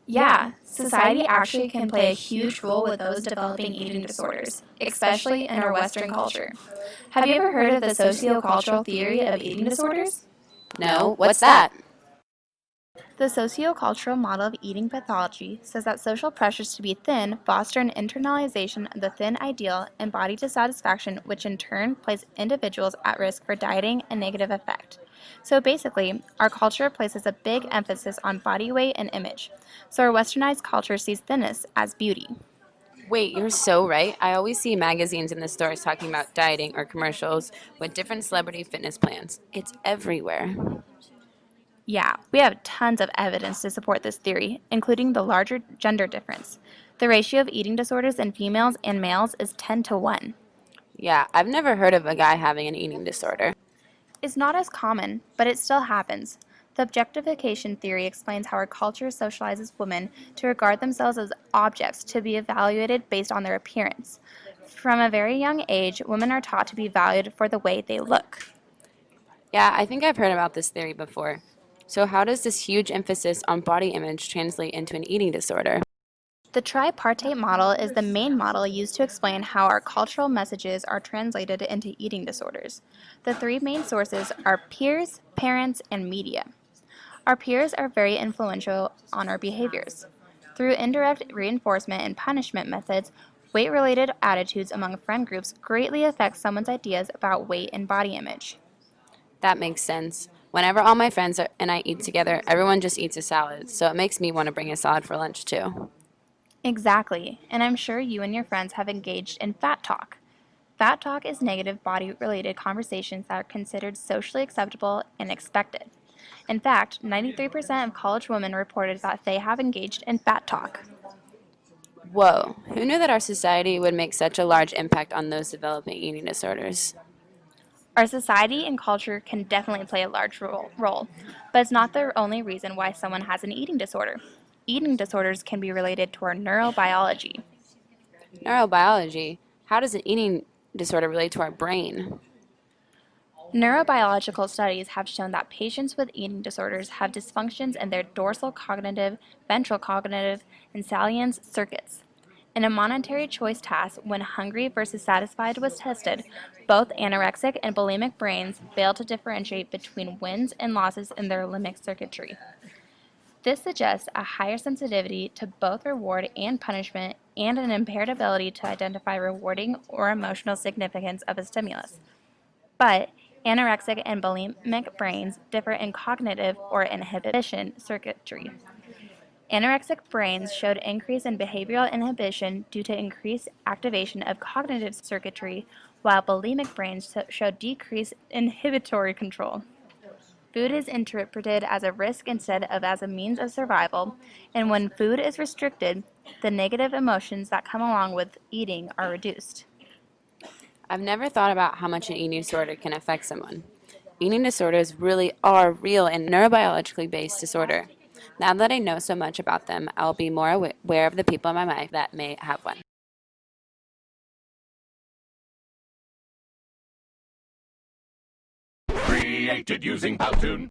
Yeah, society actually can play a huge role with those developing eating disorders, especially in our Western culture. Have you ever heard of the sociocultural theory of eating disorders? No, what's that? The sociocultural model of eating pathology says that social pressures to be thin foster an internalization of the thin ideal and body dissatisfaction, which in turn places individuals at risk for dieting and negative effect. So basically, our culture places a big emphasis on body weight and image. So our westernized culture sees thinness as beauty. Wait, you're so right. I always see magazines in the stores talking about dieting or commercials with different celebrity fitness plans. It's everywhere. Yeah, we have tons of evidence to support this theory, including the larger gender difference. The ratio of eating disorders in females and males is 10 to 1. Yeah, I've never heard of a guy having an eating disorder. Is not as common, but it still happens. The objectification theory explains how our culture socializes women to regard themselves as objects to be evaluated based on their appearance. From a very young age, women are taught to be valued for the way they look. Yeah, I think I've heard about this theory before. So, how does this huge emphasis on body image translate into an eating disorder? The tripartite model is the main model used to explain how our cultural messages are translated into eating disorders. The three main sources are peers, parents, and media. Our peers are very influential on our behaviors. Through indirect reinforcement and punishment methods, weight-related attitudes among friend groups greatly affect someone's ideas about weight and body image. That makes sense. Whenever all my friends and I eat together, everyone just eats a salad, so it makes me want to bring a salad for lunch too. Exactly, and I'm sure you and your friends have engaged in fat talk. Fat talk is negative body-related conversations that are considered socially acceptable and expected. In fact, 93% of college women reported that they have engaged in fat talk. Whoa, who knew that our society would make such a large impact on those developing eating disorders? Our society and culture can definitely play a large role, but it's not the only reason why someone has an eating disorder. Eating disorders can be related to our neurobiology. Neurobiology. How does an eating disorder relate to our brain? Neurobiological studies have shown that patients with eating disorders have dysfunctions in their dorsal cognitive, ventral cognitive, and salience circuits. In a monetary choice task, when hungry versus satisfied was tested, both anorexic and bulimic brains failed to differentiate between wins and losses in their limbic circuitry. This suggests a higher sensitivity to both reward and punishment and an impaired ability to identify rewarding or emotional significance of a stimulus. But anorexic and bulimic brains differ in cognitive or inhibition circuitry. Anorexic brains showed increase in behavioral inhibition due to increased activation of cognitive circuitry, while bulimic brains showed decreased inhibitory control. Food is interpreted as a risk instead of as a means of survival, and when food is restricted, the negative emotions that come along with eating are reduced. I've never thought about how much an eating disorder can affect someone. Eating disorders really are real and neurobiologically based disorder. Now that I know so much about them, I'll be more aware of the people in my life that may have one. Created using Part2.